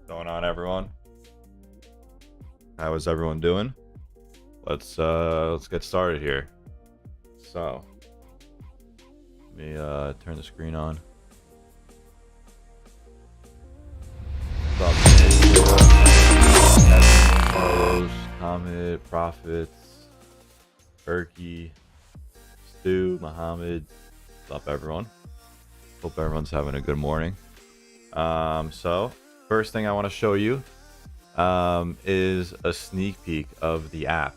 Going on, everyone? How is everyone doing? Let's get started here. So let me turn the screen on. Carlos, Hamid, Profits, Berkey, Stu, Muhammad. What's up, everyone? Hope everyone's having a good morning. So first thing I want to show you is a sneak peek of the app.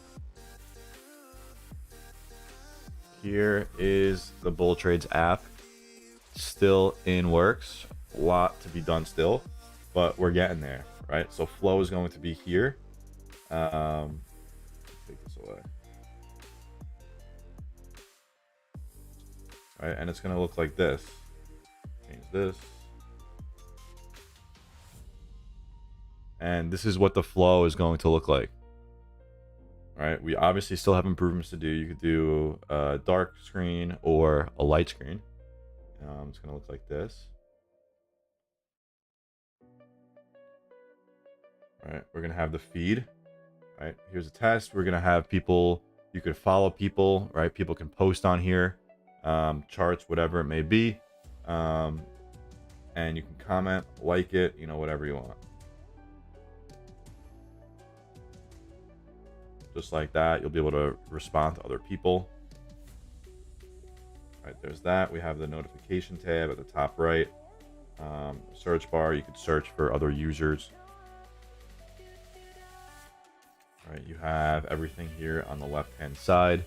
Here is the BullTrades app, still in works. A lot to be done still, but we're getting there, right? So flow is going to be here. Take this away. All right, and it's going to look like this. Change this. And this is what the flow is going to look like. All right, we obviously still have improvements to do. You could do a dark screen or a light screen. It's going to look like this. All right, we're going to have the feed. All right, here's a test. We're going to have people, you could follow people, right? People can post on here, charts, whatever it may be. And you can comment, like it, you know, whatever you want. Just like that, you'll be able to respond to other people. All right, there's that. We have the notification tab at the top right. Search bar, you could search for other users. All right, you have everything here on the left hand side.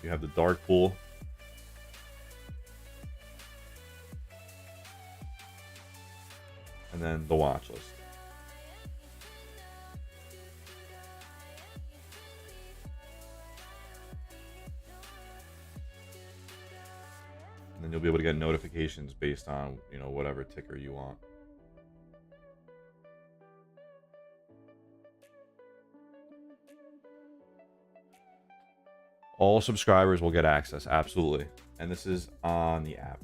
You have the dark pool. And then the watch list. And then you'll be able to get notifications based on, you know, whatever ticker you want. All subscribers will get access, absolutely. And this is on the app.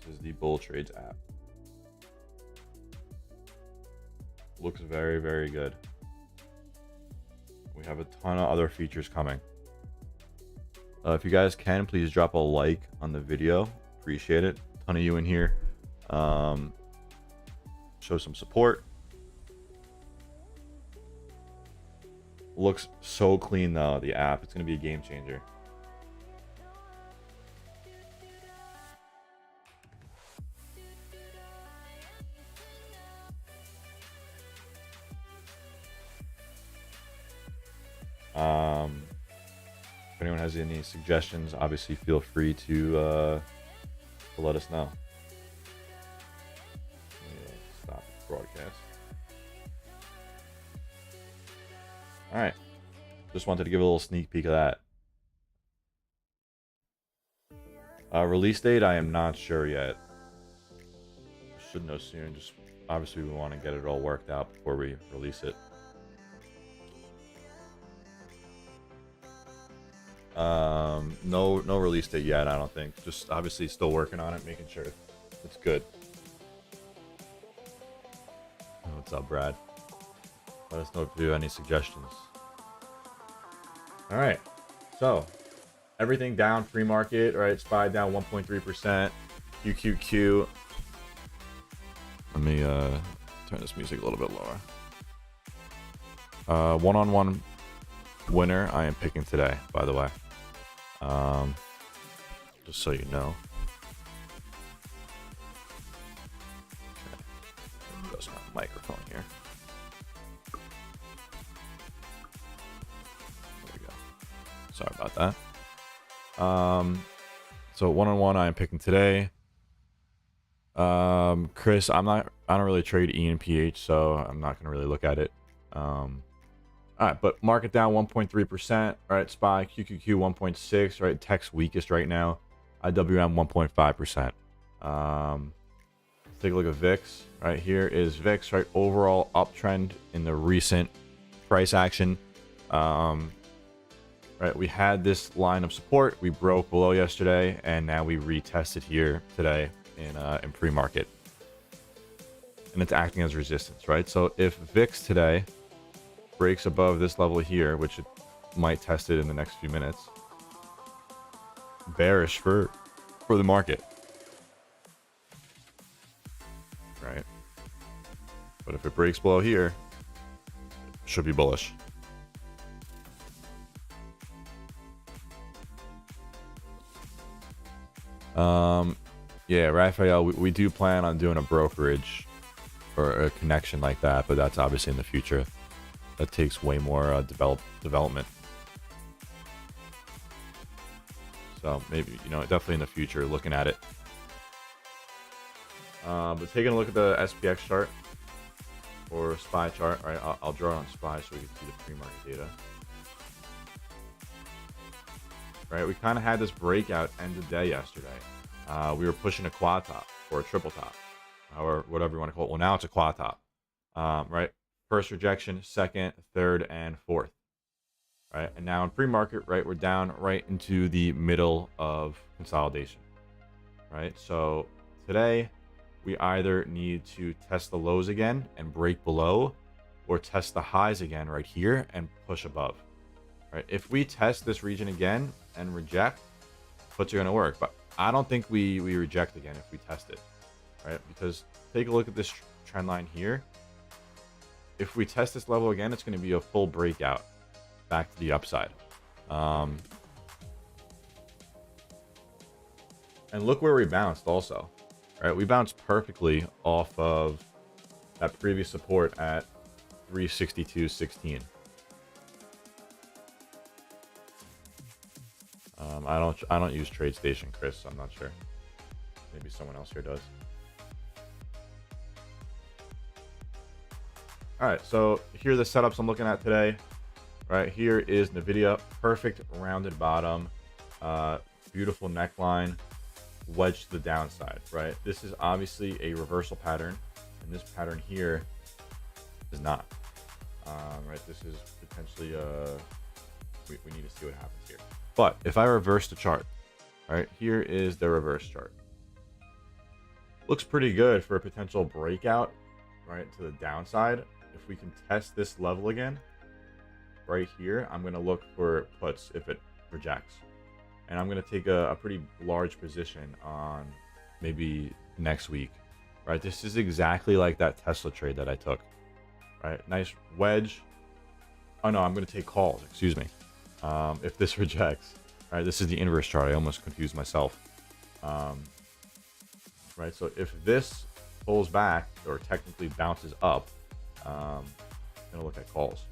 This is the BullTrades app. Looks very, very good. We have a ton of other features coming. If you guys can, please drop a like on the video. Appreciate it. A ton of you in here. Show some support. Looks so clean though, the app. It's going to be a game changer. If anyone has any suggestions, obviously feel free to let us know. Let me stop the broadcast. All right, just wanted to give a little sneak peek of that. Release date, I am not sure yet. Should know soon. Just obviously we want to get it all worked out before we release it. No release date yet, I don't think. Just obviously still working on it, making sure it's good. What's up, Brad? Let us know if you have any suggestions. All right, so everything down pre-market, right? SPY down 1.3%. QQQ. Let me turn this music a little bit lower. One-on-one winner I am picking today, by the way. Just so you know. Okay. Adjust my microphone here. There we go. Sorry about that. So one-on-one I am picking today. Chris, I don't really trade E and PH, so I'm not gonna really look at it. All right, but market down 1.3%. All right, SPY, QQQ 1.6. Right, tech's weakest right now. IWM 1.5%. Take a look at VIX. Right here is VIX. Right, overall uptrend in the recent price action. Right, we had this line of support. We broke below yesterday, and now we retested here today in pre-market, and it's acting as resistance. Right, so if VIX today breaks above this level here, which it might test it in the next few minutes, bearish for the market, right? But if it breaks below here, it should be bullish. Yeah, Raphael, we do plan on doing a brokerage or a connection like that, but that's obviously in the future. That takes way more development. So maybe, definitely in the future, looking at it. But taking a look at the SPX chart or SPY chart, right? I'll draw it on SPY so we can see the pre-market data. Right, we kind of had this breakout end of day yesterday. We were pushing a quad top or a triple top, or whatever you want to call it. Well, now it's a quad top, right? First rejection, second, third, and fourth, right? And now in pre-market, right, we're down right into the middle of consolidation, right? So today, we either need to test the lows again and break below, or test the highs again right here and push above, right? If we test this region again and reject, puts are going to work, but I don't think we reject again if we test it, right? Because take a look at this trend line here. If we test this level again, it's going to be a full breakout back to the upside. And look where we bounced also, right? We bounced perfectly off of that previous support at 362.16. I don't use TradeStation, Chris. So I'm not sure. Maybe someone else here does. All right, so here are the setups I'm looking at today. Right here is NVIDIA, perfect rounded bottom, beautiful neckline, wedge to the downside. Right, this is obviously a reversal pattern, and this pattern here is not. Right, this is potentially we need to see what happens here. But if I reverse the chart, right, here is the reverse chart. Looks pretty good for a potential breakout, right, to the downside. If we can test this level again, right here, I'm going to look for puts if it rejects. And I'm going to take a pretty large position on maybe next week, right? This is exactly like that Tesla trade that I took, right? Nice wedge. Oh, no, I'm going to take calls, excuse me. If this rejects, right? This is the inverse chart. I almost confused myself. Right, so if this pulls back or technically bounces up, I'm gonna look at calls.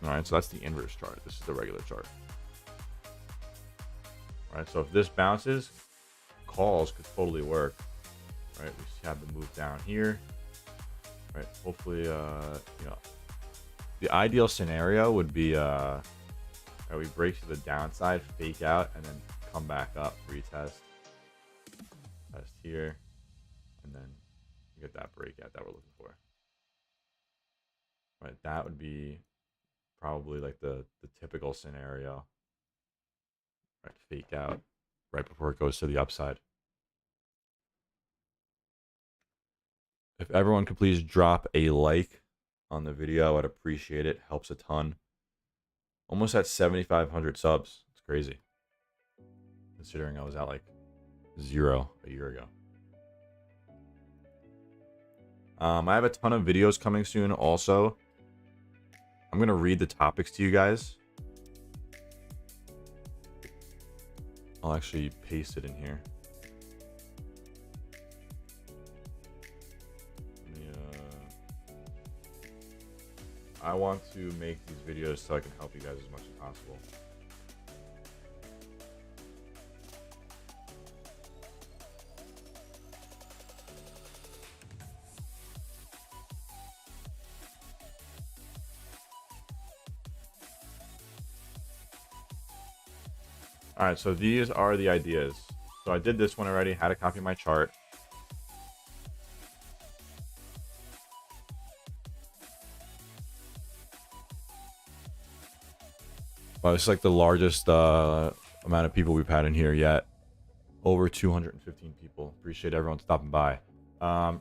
All right, so that's the inverse chart. This is the regular chart. All right, so if this bounces, calls could totally work. Right, we have the move down here. Right, hopefully, the ideal scenario would be we break to the downside, fake out, and then come back up, retest, test here, and then get that breakout that we're looking for. Right, that would be probably like the typical scenario. Right, fake out right before it goes to the upside. If everyone could please drop a like on the video, I'd appreciate it. Helps a ton. Almost at 7,500 subs. It's crazy. Considering I was at like 0 a year ago. I have a ton of videos coming soon also. I'm going to read the topics to you guys. I'll actually paste it in here. I want to make these videos so I can help you guys as much as possible. All right, so these are the ideas. So I did this one already, how to copy my chart. Well, it's like the largest amount of people we've had in here yet. Over 215 people. Appreciate everyone stopping by.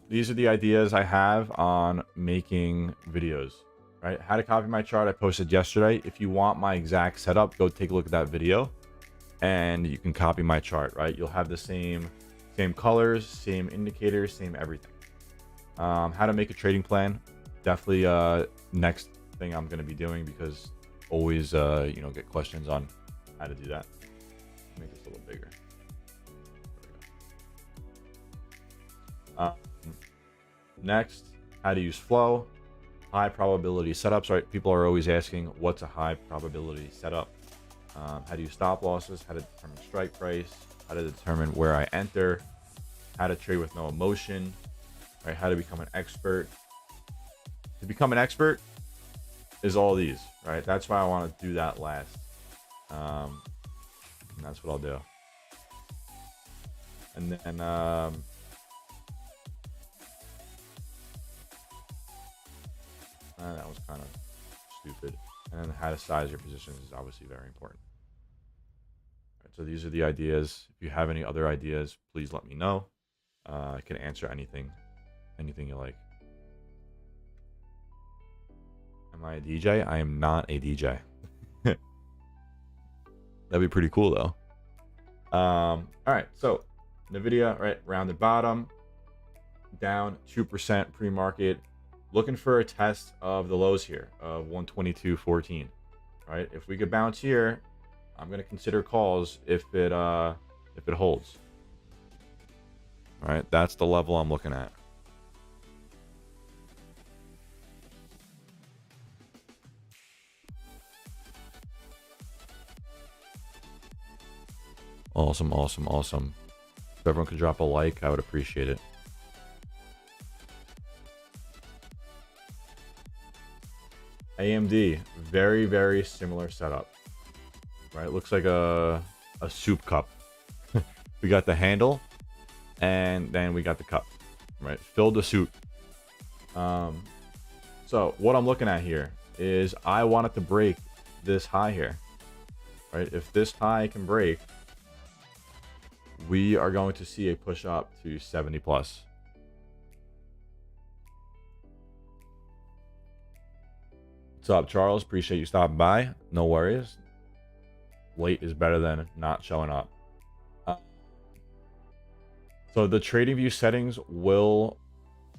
These are the ideas I have on making videos, right? How to copy my chart I posted yesterday. If you want my exact setup, go take a look at that video and you can copy my chart, right? You'll have the same colors, same indicators, same everything. How to make a trading plan. Definitely next thing I'm going to be doing because always get questions on how to do that. Make this a little bigger. Next, how to use flow, high probability setups, right? People are always asking what's a high probability setup, how to use stop losses, how to determine strike price, how to determine where I enter, how to trade with no emotion, right? How to become an expert. To become an expert is all these, right? That's why I want to do that last. And that's what I'll do. And then that was kind of stupid. And then how to size your positions is obviously very important. Right, so these are the ideas. If you have any other ideas, please let me know. I can answer anything you like. Am I a DJ? I am not a DJ. That'd be pretty cool though. All right, so Nvidia, right, rounded bottom, down 2% pre-market, looking for a test of the lows here of 122.14. Right, if we could bounce here, I'm gonna consider calls if it holds. All right, that's the level I'm looking at. Awesome, awesome, awesome. If everyone could drop a like, I would appreciate it. AMD, very, very similar setup. Right, looks like a soup cup. We got the handle, and then we got the cup. Right, filled the soup. So what I'm looking at here is I want it to break this high here. Right, if this high can break, we are going to see a push up to 70 plus. What's up, Charles? Appreciate you stopping by. No worries. Late is better than not showing up. So the trading view settings will,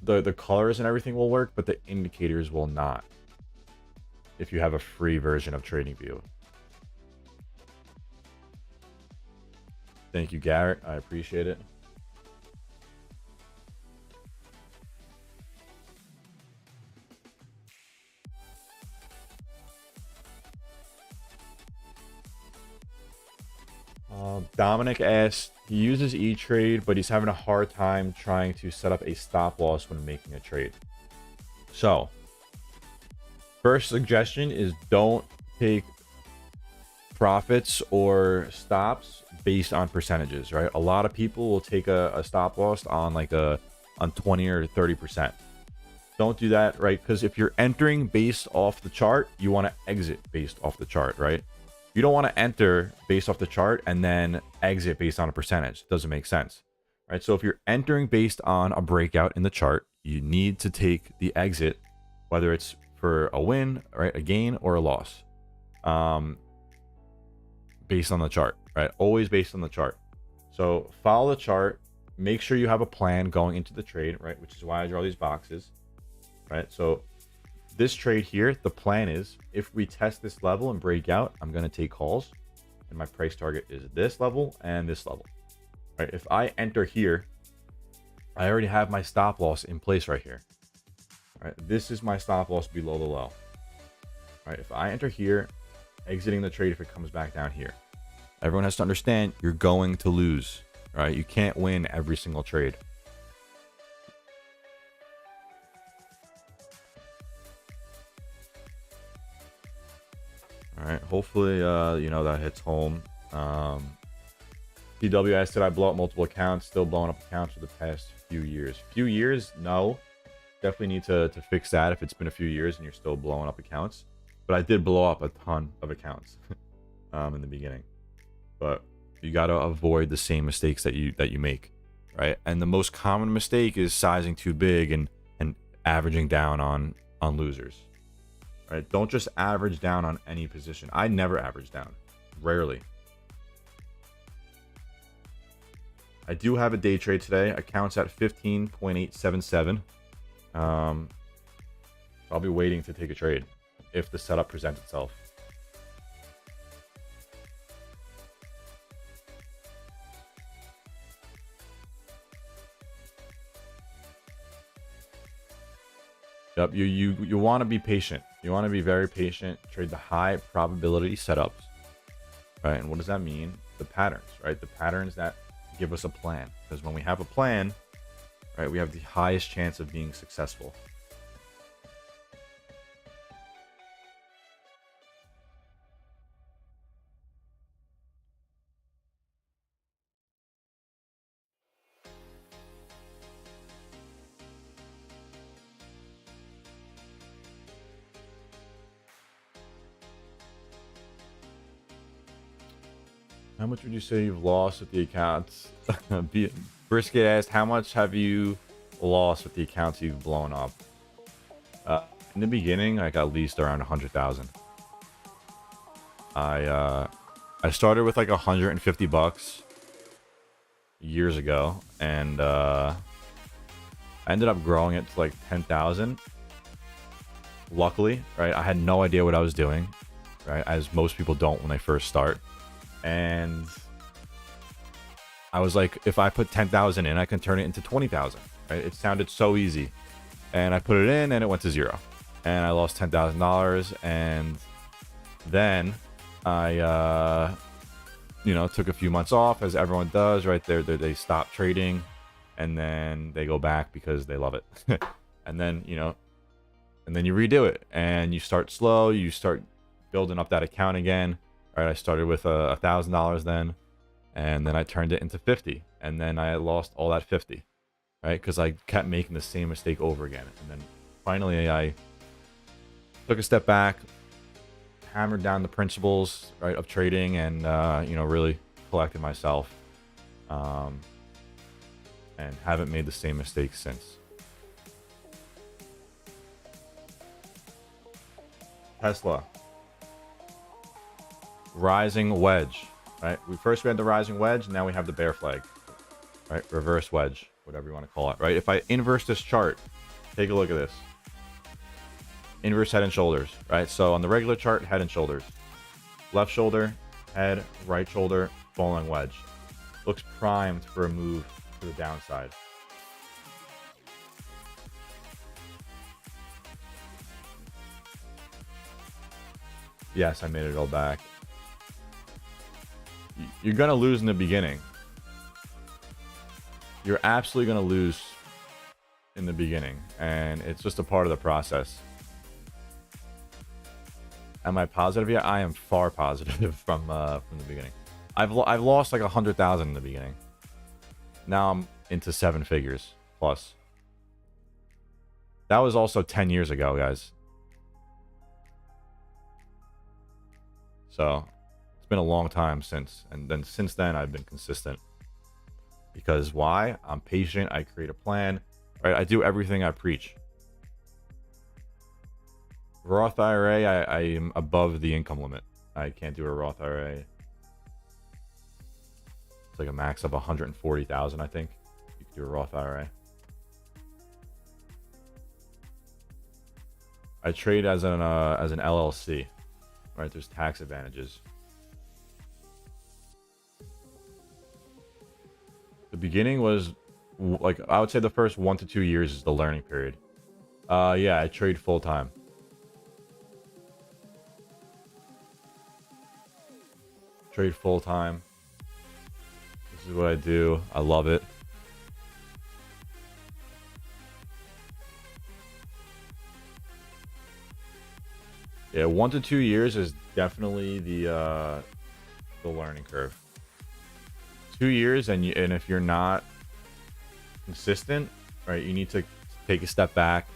the colors and everything will work, but the indicators will not. If you have a free version of trading view. Thank you, Garrett. I appreciate it. Dominic asked, he uses E-Trade, but he's having a hard time trying to set up a stop loss when making a trade. So, first suggestion is don't take profits or stops based on percentages, right? A lot of people will take a stop loss on like on 20 or 30%. Don't do that, right? Because if you're entering based off the chart, you want to exit based off the chart, right? You don't want to enter based off the chart and then exit based on a percentage. It doesn't make sense, right? So if you're entering based on a breakout in the chart, you need to take the exit, whether it's for a win, right, a gain, or a loss, based on the chart, right? Always based on the chart. So follow the chart. Make sure you have a plan going into the trade, right? Which is why I draw these boxes, right? So this trade here, the plan is if we test this level and break out, I'm going to take calls, and my price target is this level and this level, right? If I enter here, I already have my stop loss in place right here, right? This is my stop loss below the low, right? If I enter here, exiting the trade if it comes back down here. Everyone has to understand you're going to lose, right? You can't win every single trade. All right, hopefully, you know, that hits home. PWS said I blow up multiple accounts, still blowing up accounts for the past few years. Few years? No. Definitely need to fix that if it's been a few years and you're still blowing up accounts. But I did blow up a ton of accounts in the beginning. But you got to avoid the same mistakes that you make, right? And the most common mistake is sizing too big and averaging down on losers. Right? Don't just average down on any position. I never average down. Rarely. I do have a day trade today. Accounts at 15.877. I'll be waiting to take a trade if the setup presents itself. Yep, you want to be patient. You want to be very patient. Trade the high probability setups, right? And what does that mean? The patterns, right? The patterns that give us a plan. Because when we have a plan, right, we have the highest chance of being successful. How much would you say you've lost with the accounts? Brisket asked, how much have you lost with the accounts you've blown up? In the beginning, like at least around 100,000. I started with like 150 bucks years ago, and I ended up growing it to like 10,000. Luckily, right? I had no idea what I was doing, right? As most people don't when they first start. And I was like, if I put 10,000 in, I can turn it into 20,000, right? It sounded so easy. And I put it in and it went to zero. And I lost $10,000. And then I, you know, took a few months off, as everyone does, right? They stop trading and then they go back because they love it. And then, you know, and then you redo it and you start slow. You start building up that account again. All right, I started with $1,000 then, and then I turned it into 50, and then I lost all that 50, right? Because I kept making the same mistake over again, and then finally I took a step back, hammered down the principles, right, of trading, and you know, really collected myself, and haven't made the same mistakes since. Tesla. Rising wedge, right? We had the rising wedge, now we have the bear flag, right? Reverse wedge, whatever you want to call it, right? If I inverse this chart, take a look at this. Inverse head and shoulders, right? So on the regular chart, head and shoulders. Left shoulder, head, right shoulder, falling wedge. Looks primed for a move to the downside. Yes, I made it all back. You're going to lose in the beginning. You're absolutely going to lose in the beginning. And it's just a part of the process. Am I positive yet? I am far positive from the beginning. I've lost like 100,000 in the beginning. Now I'm into 7 figures plus. That was also 10 years ago, guys. So it's been a long time since. And then since then, I've been consistent. Because why? I'm patient. I create a plan. Right? I do everything I preach. Roth IRA, I am above the income limit. I can't do a Roth IRA. It's like a max of 140,000, I think. You can do a Roth IRA. I trade as an LLC. Right? There's tax advantages. The beginning was like, I would say the first 1 to 2 years is the learning period. Yeah, I trade full time. Trade full time. This is what I do. I love it. Yeah, 1 to 2 years is definitely the learning curve. 2 years, and if you're not consistent, right, you need to take a step back,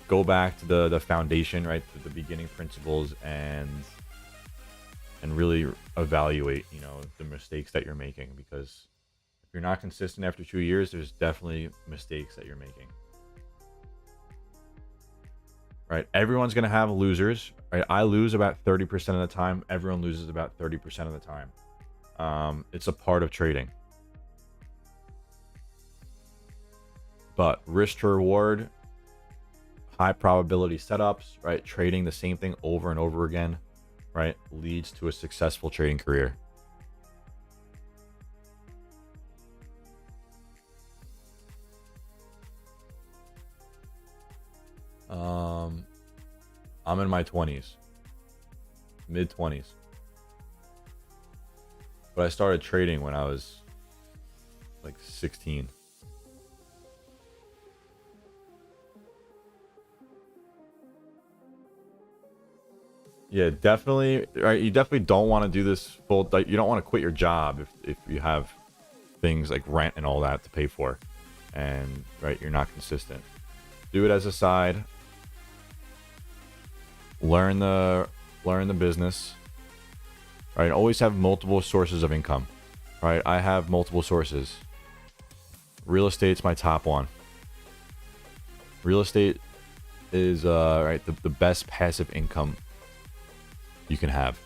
go back to the foundation, right, to the beginning principles, and really evaluate, you know, the mistakes that you're making. Because if you're not consistent after 2 years, there's definitely mistakes that you're making. Right? Everyone's going to have losers, right? I lose about 30% of the time. Everyone loses about 30% of the time. It's a part of trading. But risk to reward, high probability setups, right? Trading the same thing over and over again, right, leads to a successful trading career. I'm in my 20s, mid 20s, but I started trading when I was like 16. Yeah, definitely. Right, you definitely don't want to do this full. Like, you don't want to quit your job if you have things like rent and all that to pay for, and right, you're not consistent. Do it as a side. Learn the business. Right, always have multiple sources of income. Right, I have multiple sources. Real estate's my top one. Real estate is right, the best passive income you can have.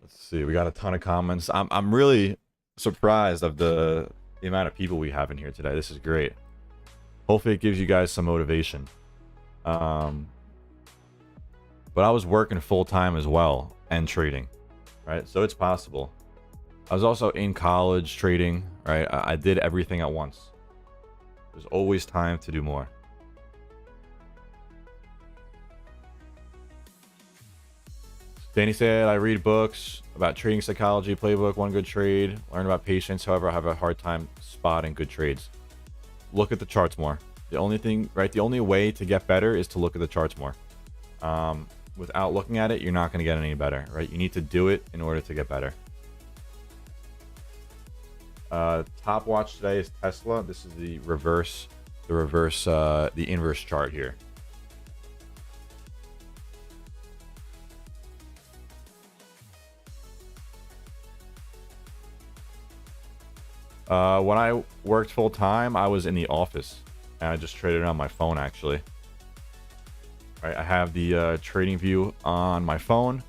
Let's see, we got a ton of comments. I'm really surprised of the amount of people we have in here today. This is great. Hopefully it gives you guys some motivation. But I was working full time as well and trading, right? So it's possible. I was also in college trading, right? I did everything at once. There's always time to do more. Danny said, I read books about trading psychology, playbook, one good trade, learn about patience. However, I have a hard time spotting good trades. Look at the charts more. The only thing, right? The only way to get better is to look at the charts more. Without looking at it, you're not going to get any better, right? You need to do it in order to get better. Top watch today is Tesla. This is the inverse chart here. When I worked full time, I was in the office and I just traded on my phone, actually. Right, I have the trading view on my phone,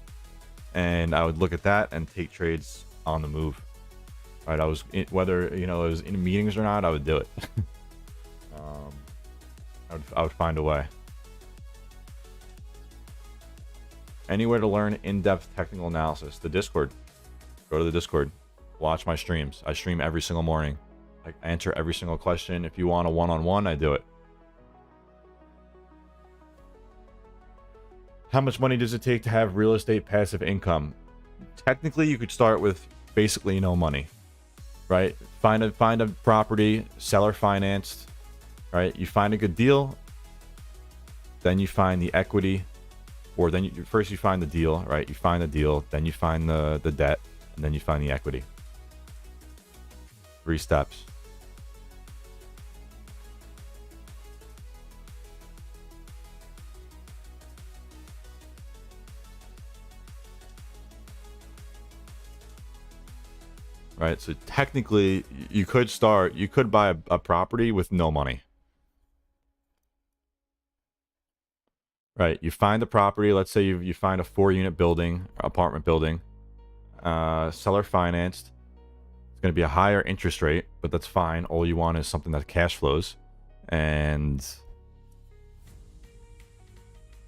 and I would look at that and take trades on the move. Right, I was whether it was in meetings or not, I would do it. I would find a way. Anywhere to learn in-depth technical analysis? The Discord. Go to the Discord. Watch my streams. I stream every single morning. I answer every single question. If you want a one-on-one, I do it. How much money does it take to have real estate passive income? Technically, you could start with basically no money, right? Find a property, seller financed, right? You find a good deal, then you find the equity, or then first you find the deal, right? You find the deal, then you find the debt, and then you find the equity. 3 steps. Right, so technically you could buy a property with no money. Right, you find the property, let's say you find a 4-unit building, apartment building, seller financed. It's going to be a higher interest rate, but that's fine. All you want is something that cash flows. And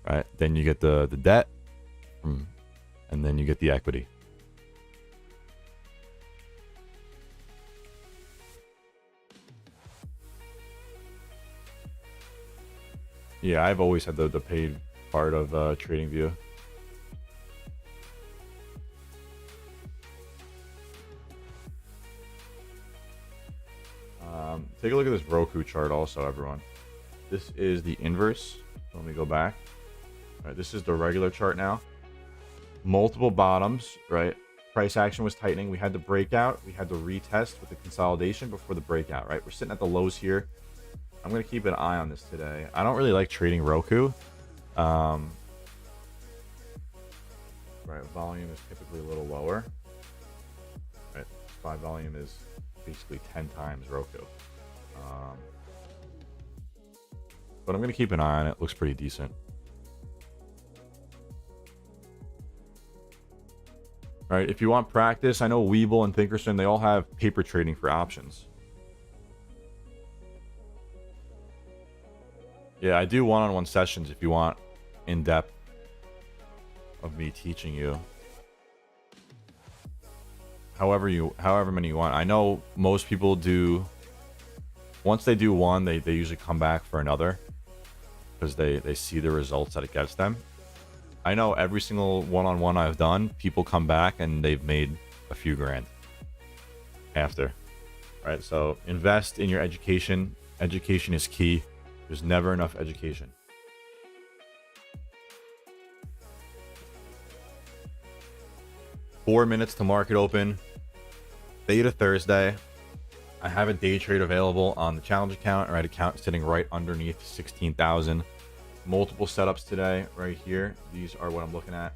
right, then you get the debt, and then you get the equity. Yeah, I've always had the paid part of TradingView. Take a look at this Roku chart also, everyone. This is the inverse. Let me go back. All right, this is the regular chart now. Multiple bottoms, right? Price action was tightening. We had the breakout. We had the retest with the consolidation before the breakout, right? We're sitting at the lows here. I'm going to keep an eye on this today. I don't really like trading Roku. Right, volume is typically a little lower. Right, SPY volume is basically 10 times Roku. But I'm going to keep an eye on it. Looks pretty decent. All right, if you want practice, I know Webull and Thinkorswim, they all have paper trading for options. Yeah, I do one-on-one sessions if you want in-depth of me teaching you. However many you want. I know most people do. Once they do one, they usually come back for another because they see the results that it gets them. I know every single one-on-one I've done, people come back and they've made a few grand after. Right? So invest in your education. Education is key. There's never enough education. Four minutes to market open. Theta Thursday. I have a day trade available on the challenge account. Right, account sitting right underneath 16,000. Multiple setups today, right here. These are what I'm looking at.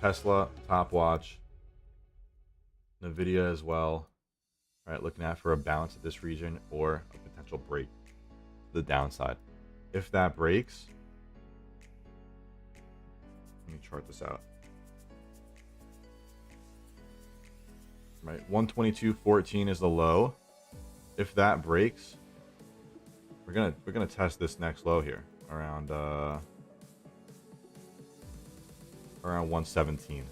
Tesla, top watch, Nvidia as well. All right, looking at for a bounce at this region or a potential break to the downside. If that breaks, let me chart this out. Right, 122.14 is the low. If that breaks, we're gonna test this next low here around 117.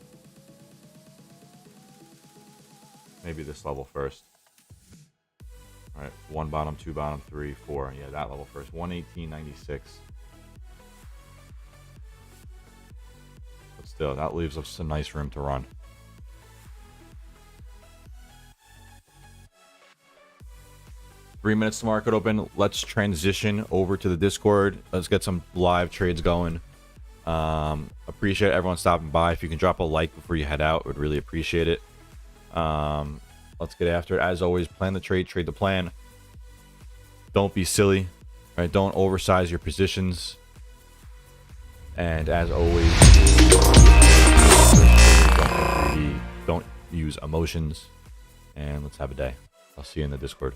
Maybe this level first. All right, 1 bottom, 2 bottom, 3, 4. Yeah, that level first. 118.96. But still, that leaves us some nice room to run. Three minutes to market open. Let's transition over to the Discord. Let's get some live trades going. Appreciate everyone stopping by. If you can drop a like before you head out, would really appreciate it. Let's get after it. As always, plan the trade, trade the plan. Don't be silly, right? Don't oversize your positions. And as always, don't use emotions. And let's have a day. I'll see you in the Discord.